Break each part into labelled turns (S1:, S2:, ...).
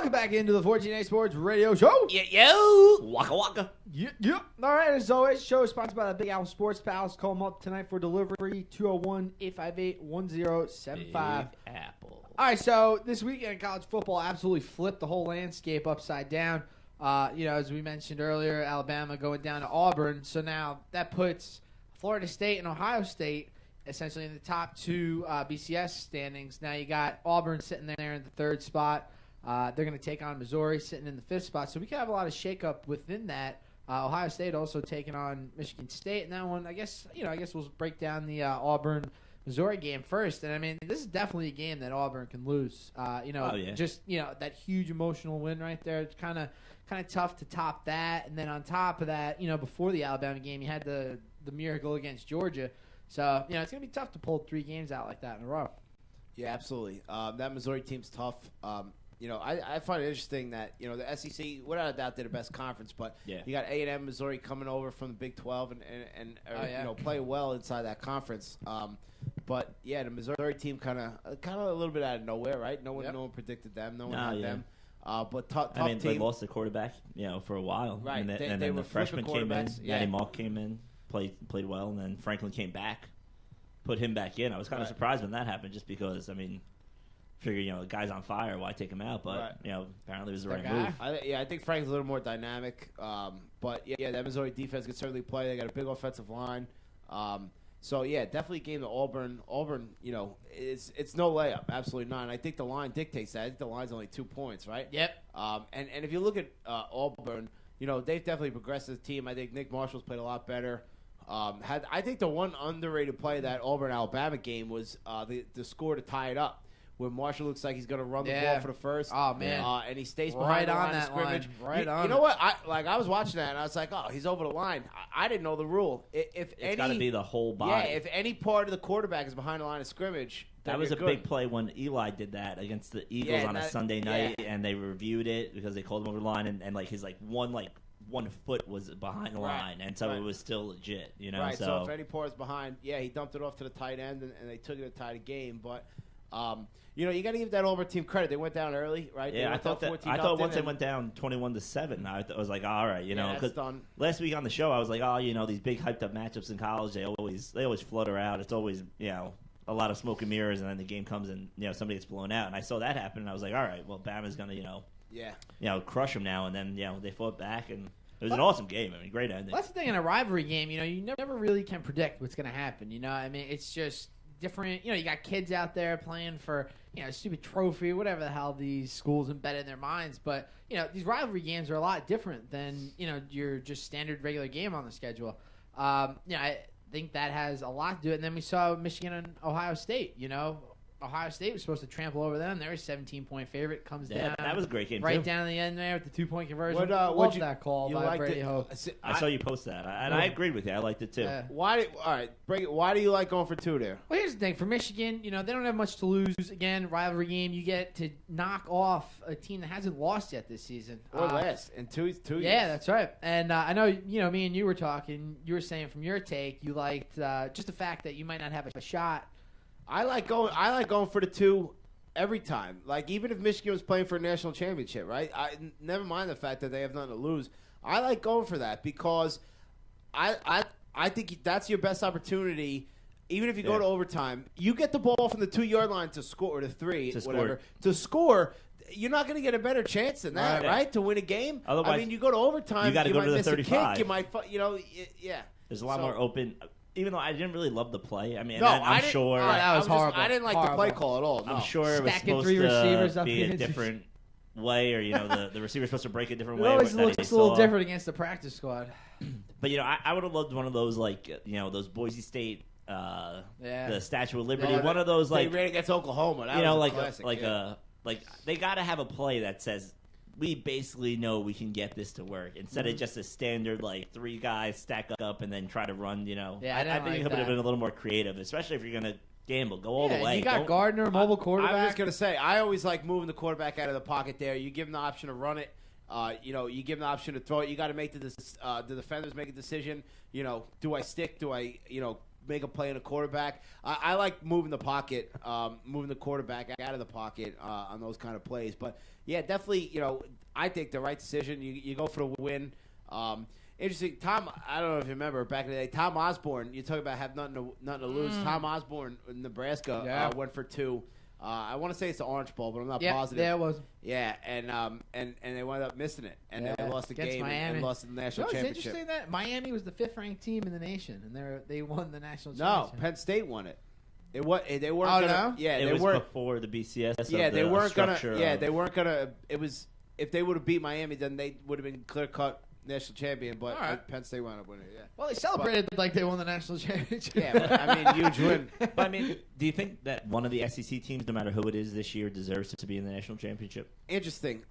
S1: Welcome back into the 14A Sports Radio Show.
S2: Yo, waka waka.
S1: Yep. All right, as always, show is sponsored by the Big Apple Sports Pals. Call them up tonight for delivery, 201-858-1075.
S2: Big Apple.
S1: All right, so this weekend, college football absolutely flipped the whole landscape upside down. As we mentioned earlier, Alabama going down to Auburn. So now that puts Florida State and Ohio State essentially in the top two BCS standings. Now you got Auburn sitting there in the third spot. They're going to take on Missouri sitting in the fifth spot. So we could have a lot of shakeup within that. Ohio State also taking on Michigan State. And that one, I guess we'll break down the Auburn-Missouri game first. And, I mean, this is definitely a game that Auburn can lose. That huge emotional win right there. It's kind of tough to top that. And then on top of that, before the Alabama game, you had the miracle against Georgia. So, it's going to be tough to pull 3 games out like that in a row.
S3: Yeah, absolutely. That Missouri team's tough. I find it interesting that, the SEC, without a doubt, they're the best conference, but you got A&M Missouri coming over from the Big 12 and play well inside that conference. But, the Missouri team kind of a little bit out of nowhere, right? No one predicted them. No one had them. But tough team.
S2: They lost the quarterback, for a while.
S3: Right.
S2: And then the freshman came in. Matty Malk came in, played well, and then Franklin came back, put him back in. I was kind of surprised when that happened just because, figure, the guy's on fire, why take him out? But, apparently it was the right move.
S3: I think Frank's a little more dynamic. But, that Missouri defense could certainly play. They got a big offensive line. Definitely a game to Auburn. Auburn, it's no layup. Absolutely not. And I think the line dictates that. I think the line's only 2 points, right?
S1: Yep.
S3: And if you look at Auburn, they've definitely progressed as a team. I think Nick Marshall's played a lot better. I think the one underrated play that Auburn-Alabama game was the score to tie it up, where Marshall looks like he's going to run the ball for the first.
S1: Oh, man.
S3: And he stays behind the line of scrimmage. You know what? I was watching that, and I was like, oh, he's over the line. I didn't know the rule. It's
S2: got to be the whole body.
S3: Yeah, if any part of the quarterback is behind the line of scrimmage,
S2: that was a big play when Eli did that against the Eagles on a Sunday night, and they reviewed it because they called him over the line, and his one foot was behind the line, and so it was still legit,
S3: Right, so if any part is behind, he dumped it off to the tight end, and they took it to tie the game. But, you got to give that Auburn team credit. They went down early, right?
S2: Yeah, I thought once they went down 21-7, I was like, all right, because last week on the show I was like, these big hyped up matchups in college, they always flutter out. It's always a lot of smoke and mirrors, and then the game comes and somebody gets blown out. And I saw that happen, and I was like, all right, well, Bama's gonna crush them now. And then they fought back, and it was an awesome game. Great ending.
S1: That's the thing in a rivalry game. You never really can predict what's gonna happen. It's just different. You got kids out there playing for a stupid trophy, whatever the hell these schools embed in their minds. But these rivalry games are a lot different than your just standard regular game on the schedule. I think that has a lot to do it. And then we saw Michigan and Ohio State. Ohio State was supposed to trample over them. They're a 17-point favorite. Comes down.
S2: That was a great game,
S1: right
S2: too.
S1: down the end there with the 2-point conversion.
S3: What
S1: that call by Brady Hope.
S2: I saw you post that, and I agreed with you. I liked it, too.
S3: Why do you like going for 2 there?
S1: Well, here's the thing. For Michigan, they don't have much to lose. Again, rivalry game. You get to knock off a team that hasn't lost yet this season.
S3: Or less. In 2 years.
S1: Yeah, that's right. And I know, me and you were talking. You were saying from your take, you liked just the fact that you might not have a shot.
S3: I like going for the 2 every time. Like, even if Michigan was playing for a national championship, right? Never mind the fact that they have nothing to lose. I like going for that because I think that's your best opportunity. Even if you go to overtime, you get the ball from the 2-yard line to score, or to 3, to score. You're not going to get a better chance than that, right? To win a game.
S2: Otherwise,
S3: you go to overtime.
S2: You got to go
S3: might
S2: to the
S3: miss
S2: 35.
S3: A kick, you might,
S2: There's a lot more open. Even though I didn't really love the play.
S3: I'm
S2: sure.
S1: That was horrible.
S3: I didn't like the play call at all. No.
S2: I'm sure it was supposed to be a different way, or the receiver's supposed to break a different way.
S1: It always looks a little different against the practice squad.
S2: But I would have loved one of those those Boise State, the Statue of Liberty. One of those
S3: they ran against Oklahoma. That was a classic,
S2: they got to have a play that says, we basically know we can get this to work instead of just a standard 3 guys stack up and then try to run. I think it would have been a little more creative, especially if you're going to gamble, go all the way.
S1: You got Gardner, mobile quarterback.
S3: I was just going to say, I always like moving the quarterback out of the pocket there. You give him the option to run it. You give him the option to throw it. You got to make the defenders make a decision. Do I stick? Do I make a play in a quarterback. I like moving the pocket, moving the quarterback out of the pocket on those kind of plays. But, yeah, definitely, I think the right decision. You go for the win. Interesting. Tom, I don't know if you remember back in the day, Tom Osborne, you talk about have nothing to lose. Tom Osborne in Nebraska went for 2. I want to say it's the Orange Bowl, but I'm not positive.
S1: Yeah, it was.
S3: Yeah, and they wound up missing it, and they lost the game and lost the national championship.
S1: It's interesting that Miami was the 5th-ranked team in the nation, and they won the national championship.
S3: No, Penn State won it. They weren't.
S1: No?
S3: Yeah,
S2: it
S3: they
S2: was
S3: weren't
S2: before the BCS.
S3: Yeah, they weren't gonna.
S2: Yeah,
S3: they weren't gonna. It was if they would have beat Miami, then they would have been clear cut national champion. But Penn State wound up winning it. Yeah.
S1: Well, they celebrated like they won the national championship.
S3: Yeah, but, I mean, huge win.
S2: But I mean, do you think that one of the SEC teams, no matter who it is this year, deserves to be in the national championship?
S3: Interesting.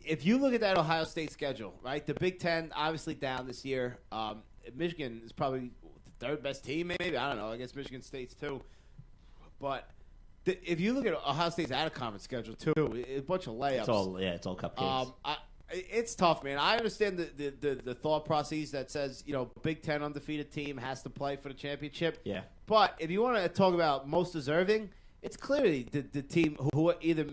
S3: If you look at that Ohio State schedule, right, the Big Ten obviously down this year. Michigan is probably the 3rd best team, maybe. I don't know. I guess Michigan State's too. But if you look at Ohio State's out-of-conference schedule, too, it's a bunch of layups.
S2: It's all cupcakes.
S3: It's tough, man. I understand the thought process that says, Big Ten undefeated team has to play for the championship.
S2: Yeah.
S3: But if you want to talk about most deserving, it's clearly the team who either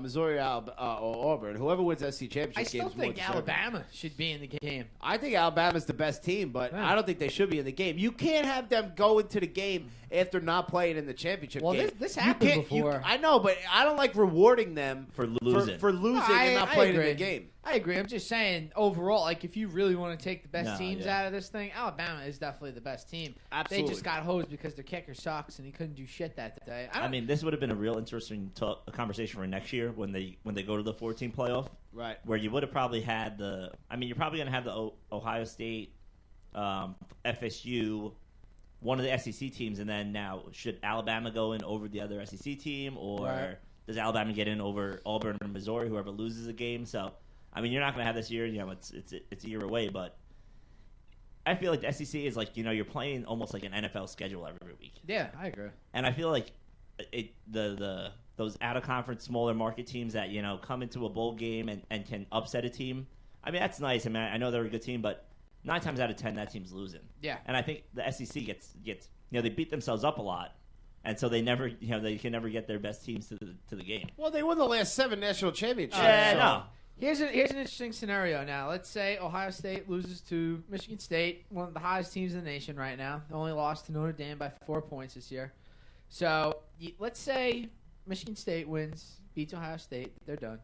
S3: Missouri or Auburn, whoever wins the SEC championship.
S1: I still think Alabama should be in the game.
S3: I think Alabama's the best team, but I don't think they should be in the game. You can't have them go into the game after not playing in the championship game.
S1: Well, this happened before.
S3: I know, but I don't like rewarding them
S2: for losing,
S3: and not playing in the game.
S1: I agree. I'm just saying, overall, like if you really want to take the best teams out of this thing, Alabama is definitely the best team.
S3: Absolutely.
S1: They just got hosed because their kicker sucks and he couldn't do shit that day.
S2: I mean, this would have been a real interesting conversation for next year when they go to the 14 playoff,
S3: right?
S2: Where you would have probably had you're probably going to have the Ohio State, FSU, one of the SEC teams, and then now should Alabama go in over the other SEC team, or does Alabama get in over Auburn or Missouri, whoever loses a game? So. I mean, you're not going to have this year. It's a year away, but I feel like the SEC is like you're playing almost like an NFL schedule every week.
S1: Yeah, I agree.
S2: And I feel like those out of conference smaller market teams that come into a bowl game and can upset a team. I mean, that's nice. I mean, I know they're a good team, but 9 times out of 10 that team's losing.
S1: Yeah.
S2: And I think the SEC gets they beat themselves up a lot. And so they never, they can never get their best teams to the game.
S3: Well, they won the last 7 national championships.
S2: No.
S1: Here's an interesting scenario now. Let's say Ohio State loses to Michigan State, one of the hottest teams in the nation right now. They only lost to Notre Dame by 4 points this year. So let's say Michigan State beats Ohio State. They're done.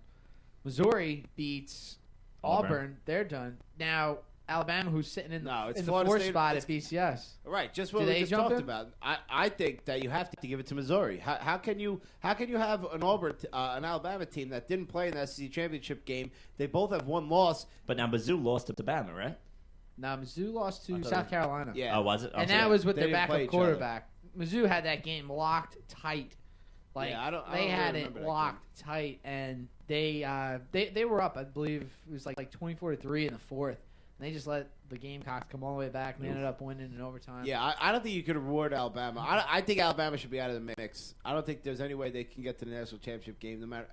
S1: Missouri beats Auburn. They're done. Now, Alabama, who's sitting in the 4th spot at BCS.
S3: Right, just what we just talked about. I think that you have to give it to Missouri. How can you have an Alabama team that didn't play in the SEC championship game? They both have 1 loss.
S2: But now Mizzou lost to Bama, right?
S1: Now Mizzou lost to South Carolina.
S3: Yeah.
S2: Oh, was it?
S1: And that was with their backup quarterback. Mizzou had that game locked tight. Like they had it locked tight, and they were up. I believe it was like 24-3 in the 4th. They just let the Gamecocks come all the way back, and they ended up winning in overtime.
S3: Yeah, I don't think you could reward Alabama. I think Alabama should be out of the mix. I don't think there's any way they can get to the national championship game. No matter,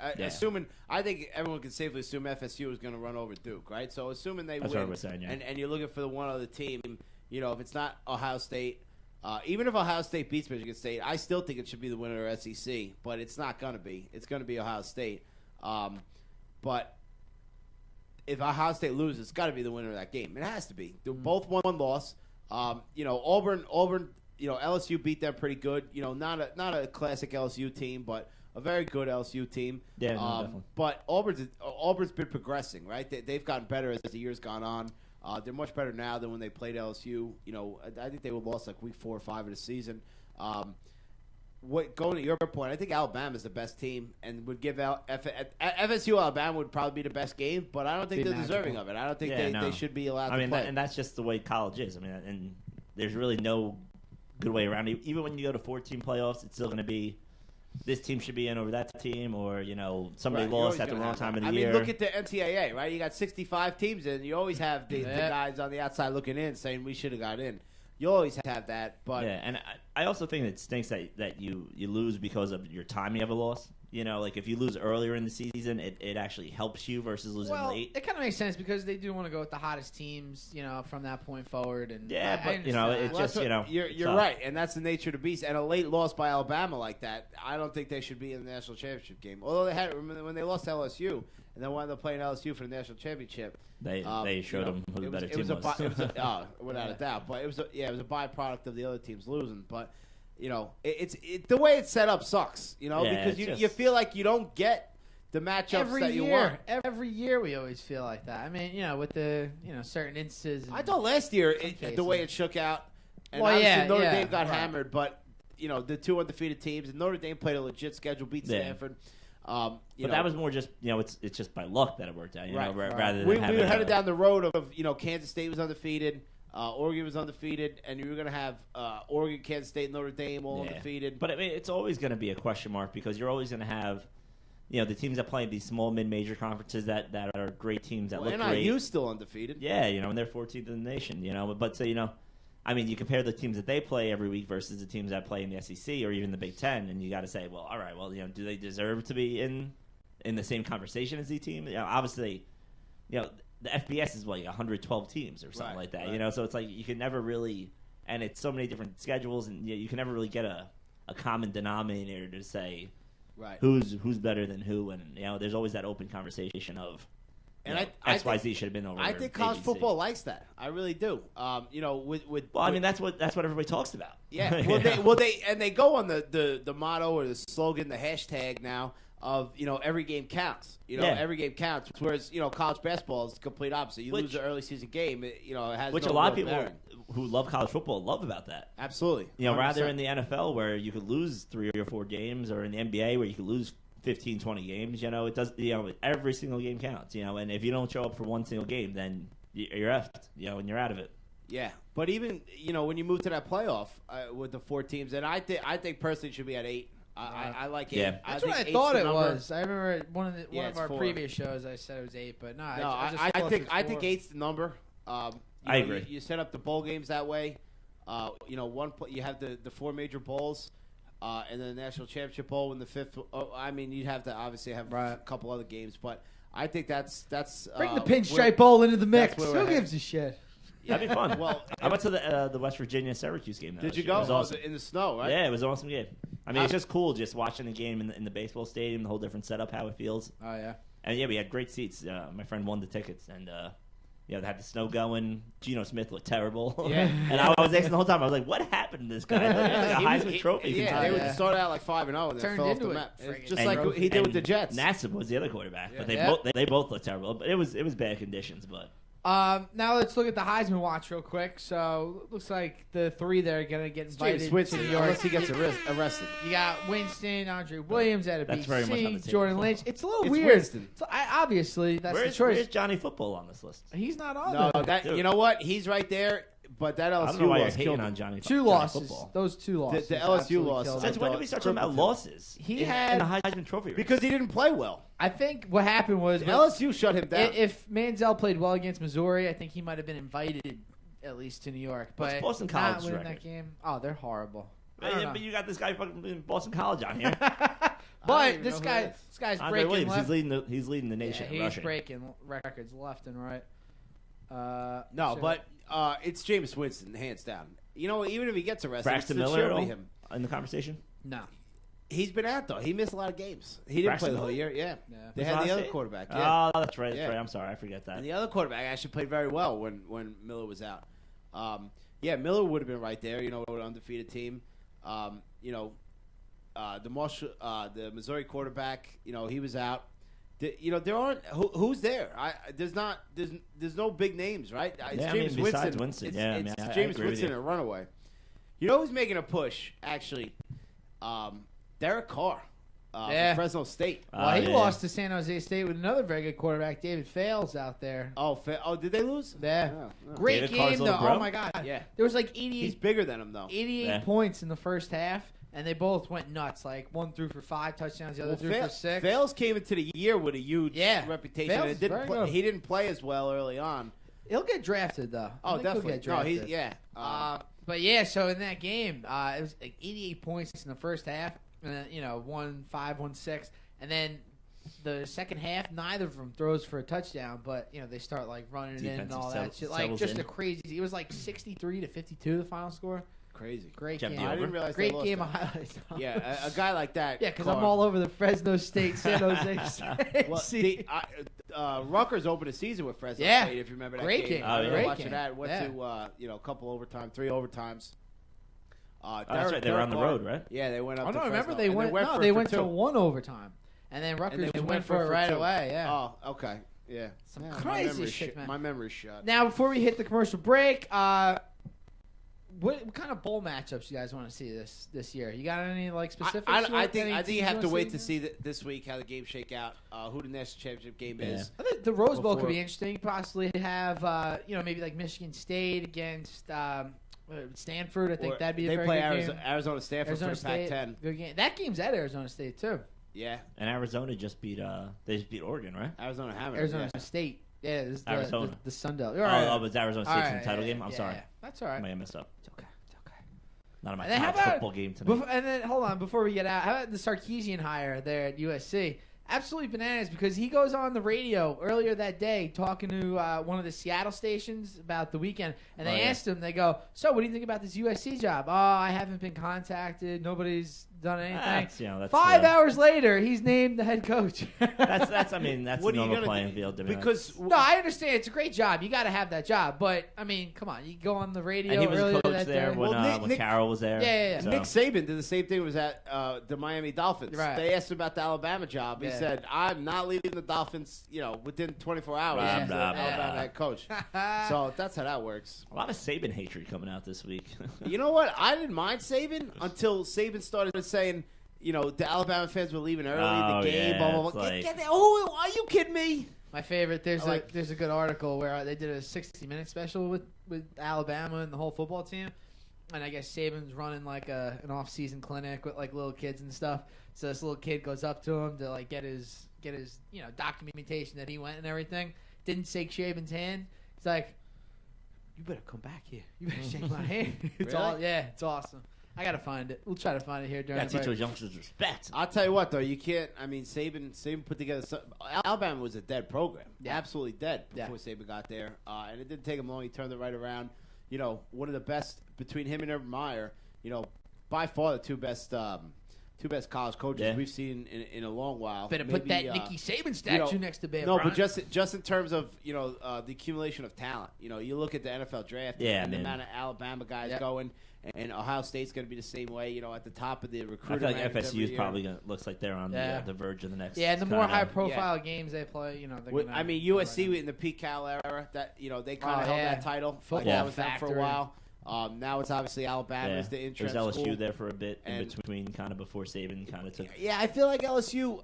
S3: I think everyone can safely assume FSU is going to run over Duke, right? So assuming they
S2: win,
S3: what
S2: we're saying, yeah.
S3: and you're looking for the one other team, if it's not Ohio State, even if Ohio State beats Michigan State, I still think it should be the winner of SEC, but it's not going to be. It's going to be Ohio State, but. If Ohio State loses, it's got to be the winner of that game. It has to be. They're both 1 loss. Auburn. LSU beat them pretty good. Not a classic LSU team, but a very good LSU team.
S2: Yeah, definitely.
S3: But Auburn's been progressing, right? They've gotten better as the years gone on. They're much better now than when they played LSU. I think they were lost like week 4 or 5 of the season. Going to your point, I think Alabama's the best team and would give out FSU. Alabama would probably be the best game, but I don't think they're deserving of it. I don't think they should be allowed to play.
S2: And that's just the way college is. I mean, and there's really no good way around it. Even when you go to 14 playoffs, it's still going to be this team should be in over that team, or somebody lost at the wrong time of the year.
S3: I mean, look at the NCAA, right? You got 65 teams, and you always have the guys on the outside looking in saying we should have got in. You always have that, but
S2: and I also think it stinks that you lose because of your timing of a loss. You know, like if you lose earlier in the season, it actually helps you versus losing late.
S1: It kind of makes sense because they do want to go with the hottest teams, you know, from that point forward. And
S2: but you know, it just you know,
S3: you're right, and that's the nature of the beast. And a late loss by Alabama like that, I don't think they should be in the national championship game. Although they had, remember when they lost to LSU and then wound up playing LSU for the national championship.
S2: They showed them who the better team was.
S3: Without a doubt, but it was a byproduct of the other teams losing, but. You know, the way it's set up sucks. You know, because you feel like you don't get the matchups that you want.
S1: Every year we always feel like that. I mean, you know, with the certain instances.
S3: I thought last year the way it shook out, and obviously Notre Dame got hammered, but you know the two undefeated teams, and Notre Dame played a legit schedule, beat Stanford.
S2: But that was more just it's just by luck that it worked out. You know, rather than
S3: we were headed down the road of Kansas State was undefeated. Oregon was undefeated, and you were going to have Oregon, Kansas State, Notre Dame all undefeated.
S2: But I mean, it's always going to be a question mark because you're always going to have, the teams that play in these small mid-major conferences that are great teams that look great.
S3: NIU's still undefeated.
S2: Yeah, and they're 14th in the nation. But so I mean, you compare the teams that they play every week versus the teams that play in the SEC or even the Big Ten, and you got to say, well, all right, well, do they deserve to be in the same conversation as the team? Obviously, the FBS is like 112 teams or something like that, So it's like you can never really, and it's so many different schedules, and you can never really get a common denominator to say who's better than who, and there's always that open conversation of, XYZ should have been over.
S3: I think college football likes that. I really do.
S2: I mean that's what everybody talks about.
S3: Yeah. They go on the motto or the slogan, the hashtag now. Of every game counts. Every game counts. Whereas college basketball is the complete opposite. You lose an early season game, it has
S2: which
S3: no
S2: a lot of people
S3: bearing.
S2: who love college football love about that.
S3: Absolutely.
S2: 100%. Rather in the NFL where you could lose 3 or 4 games, or in the NBA where you could lose 15, 20 games. It does. Every single game counts. And if you don't show up for one single game, then you're effed. And you're out of it.
S3: Yeah, but even when you move to that playoff with the 4 teams, and I think personally it should be at 8. I like 8.
S2: Yeah.
S1: That's what I thought it was. I remember one of our
S3: 4.
S1: previous shows. I said it was 8, but
S3: I think 8's the number.
S2: I agree.
S3: You set up the bowl games that way. You have the 4 major bowls, and then the national championship bowl in the 5th. You'd have to obviously have a couple other games, but I think that's
S1: bring the pinstripe bowl into the mix. Who gives a shit?
S2: That'd be fun. Well, I went to the West Virginia Syracuse game.
S3: Did you go? It was awesome. In the snow, right?
S2: Yeah, it was an awesome game. It's just cool just watching the game in the baseball stadium, the whole different setup, how it feels.
S1: Oh yeah.
S2: And we had great seats. My friend won the tickets, and they had the snow going. Geno Smith looked terrible.
S3: Yeah.
S2: And I was asking the whole time. I was like, "What happened to this guy? Like a Heisman Trophy."
S3: Yeah, they would start out like 5-0 and then fell off the map, just like he did with the Jets.
S2: Nassib was the other quarterback, but they both looked terrible. But it was bad conditions, but.
S1: Now let's look at the Heisman watch real quick. So it looks like the 3 that are going to get invited to New York.
S3: Unless he gets arrested.
S1: You got Winston, Andre Williams out of
S2: That's very much on the
S1: BC,
S2: table.
S1: Jordan Lynch. It's a little weird.
S3: Winston.
S1: So obviously, that's the choice.
S2: Where's Johnny Football on this list?
S1: He's not on
S3: No,
S1: there.
S3: you know what? He's right there. But that LSU
S2: I don't know why you're
S3: loss
S2: hating
S3: killed
S2: on
S3: him.
S2: Johnny.
S1: Two
S2: Johnny
S1: losses.
S2: Football.
S1: Those 2 losses.
S3: The LSU
S1: absolutely
S3: loss.
S1: killed him.
S2: Since when did we start talking about losses?
S1: He
S2: in
S1: had
S2: the Heisman Trophy race?
S3: Because he didn't play well.
S1: I think what happened was
S3: LSU shut him down.
S1: If Manziel played well against Missouri, I think he might have been invited at least to New York. But
S2: what's Boston College's
S1: not winning
S2: record?
S1: that game. Oh, they're horrible.
S2: But you got this guy from Boston College on here.
S1: But this guy's
S2: Andre
S1: breaking
S2: Williams,
S1: left.
S2: he's leading the nation.
S1: He's
S2: rushing.
S1: breaking records left and right.
S3: But it's Jameis Winston, hands down. Even if he gets arrested,
S2: Braxton
S3: it's
S2: Miller
S3: surely him.
S2: in the conversation?
S1: No.
S3: He's been out, though. He missed a lot of games. He didn't play the whole year. Yeah. They had the other quarterback. Yeah.
S2: Oh, that's right. That's right. I'm sorry. I forget that.
S3: And the other quarterback actually played very well when Miller was out. Miller would have been right there, with an undefeated team. The Missouri quarterback, he was out. There aren't who's there. There's no big names, right? It's Jameis
S2: besides
S3: Winston.
S2: Winston.
S3: It's Jameis Winston and runaway. Who's making a push? Actually, Derek Carr, from Fresno State.
S1: Well, he lost to San Jose State with another very good quarterback, David Fales, out there.
S3: Oh, did they lose?
S1: Yeah.
S3: No.
S1: Great
S2: David
S1: game, though.
S2: Bro?
S1: Oh, my God.
S3: Yeah.
S1: There was like 88.
S3: He's bigger than him, though.
S1: 88 points in the first half, and they both went nuts. Like, one threw for 5 touchdowns, the other threw for 6.
S3: Fales came into the year with a huge reputation.
S1: Fales very good.
S3: He didn't play as well early on.
S1: He'll get drafted, though.
S3: Oh, definitely.
S1: He'll get drafted.
S3: But
S1: so in that game, it was like 88 points in the first half. and then, 1-5, 1-6, and then the second half, neither of them throws for a touchdown, but they start like running it in and all that shit. Like just a crazy. It was like 63-52 the final score.
S3: Crazy,
S1: great game.
S3: I didn't realize
S1: great game of highlights.
S3: Yeah, a guy like that.
S1: Yeah, because I'm all over the Fresno State, San Jose State.
S3: Well, Rutgers opened a season with Fresno State. If you remember that
S1: great
S3: game.
S1: Oh, yeah. Great
S3: watching
S1: game.
S3: that. Went to a couple overtime, 3 overtimes.
S2: That's right. They were on the road, right?
S3: Yeah, they went up.
S1: No,
S3: to
S1: remember
S3: Fresno.
S1: they went to 1 overtime, and then Rutgers went for it right away. Yeah.
S3: Oh, okay. Yeah.
S1: Some crazy shit, man.
S3: My memory's shot.
S1: Now, before we hit the commercial break, what kind of bowl matchups you guys want to see this year? You got any specifics?
S3: I think you have to wait to see this week how the games shake out. Who the national championship game is.
S1: I think the Rose Bowl could be interesting. You possibly have maybe like Michigan State against Stanford. I think that'd be a very good game.
S3: Arizona Stanford for the Pac-10.
S1: Good game. That game's at Arizona State too.
S3: Yeah,
S2: and Arizona just beat Oregon, right?
S3: Arizona
S1: State. Yeah, this is
S2: Arizona.
S1: The Sun Devils.
S2: Oh, but Arizona State's in the title game? I'm sorry.
S1: Yeah. That's all right.
S2: I may have messed up.
S1: It's okay.
S2: Not on my college football game tonight.
S1: And then, hold on, before we get out, how about the Sarkisian hire there at USC? Absolutely bananas, because he goes on the radio earlier that day talking to one of the Seattle stations about the weekend, and they asked him, they go, so what do you think about this USC job? Oh, I haven't been contacted. Nobody's done anything.
S2: That's
S1: 5 hours later, he's named the head coach.
S2: That's a normal playing field.
S1: No, I understand. It's a great job. You got to have that job. But, I mean, come on. You go on the radio
S2: and he was
S1: earlier
S2: a coach
S1: that
S2: there
S1: day.
S2: when Carroll was there.
S1: Yeah.
S2: So.
S3: Nick Saban did the same thing. Was at the Miami Dolphins.
S1: Right.
S3: They asked him about the Alabama job. He said, I'm not leaving the Dolphins, within 24 hours. He's the Alabama head coach. So that's how that works.
S2: A lot of Saban hatred coming out this week.
S3: You know what? I didn't mind Saban until Saban started saying, the Alabama fans were leaving early, the game, blah, blah, blah. Are you kidding me?
S1: My favorite, there's a good article where they did a 60-minute special with Alabama and the whole football team. And I guess Saban's running like an off-season clinic with like little kids and stuff. So this little kid goes up to him to like get his documentation that he went and everything. Didn't shake Saban's hand. He's like, "You better come back here. You better shake my hand." It's it's awesome. I gotta find it. We'll try to find it here during.
S2: Gotta teach those youngsters respect.
S3: I'll tell you what, though, you can't. I mean, Saban put together. Alabama was a dead program, absolutely dead before Saban got there, and it didn't take him long. He turned it right around. One of the best between him and Urban Meyer. By far the two best college coaches we've seen in a long while.
S1: Better put that Nicky Saban statue next to Bear Bryant.
S3: No, but just in terms of the accumulation of talent. You look at the NFL draft and the amount of Alabama guys going. And Ohio State's going to be the same way, at the top of the recruiting.
S2: I feel like FSU is probably looks like they're on the verge of the next.
S1: Yeah, and the more high-profile games they play,
S3: USC in the Pete Carroll era, that they kind of held that title. That was them for a while. Now it's obviously Alabama is the interest.
S2: There's LSU there for a bit in between, kind of before Saban kind of took.
S3: Yeah, I feel like LSU,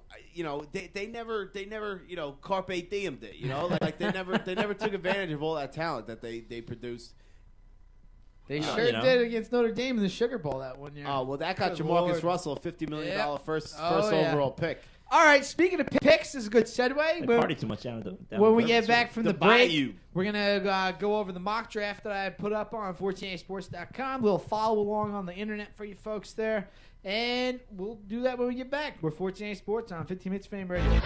S3: they never carpe diem it. Like they never took advantage of all that talent that they produced.
S1: They sure did against Notre Dame in the Sugar Bowl that one year.
S3: Oh, well, that got Jamarcus Russell a $50 million first overall pick.
S1: All right, speaking of picks, this is a good segue.
S2: Party too much down
S1: when we get back from the break, we're going to go over the mock draft that I put up on 14asports.com. We'll follow along on the internet for you folks there, and we'll do that when we get back. We're 14A Sports on 15 Minutes Fame Radio.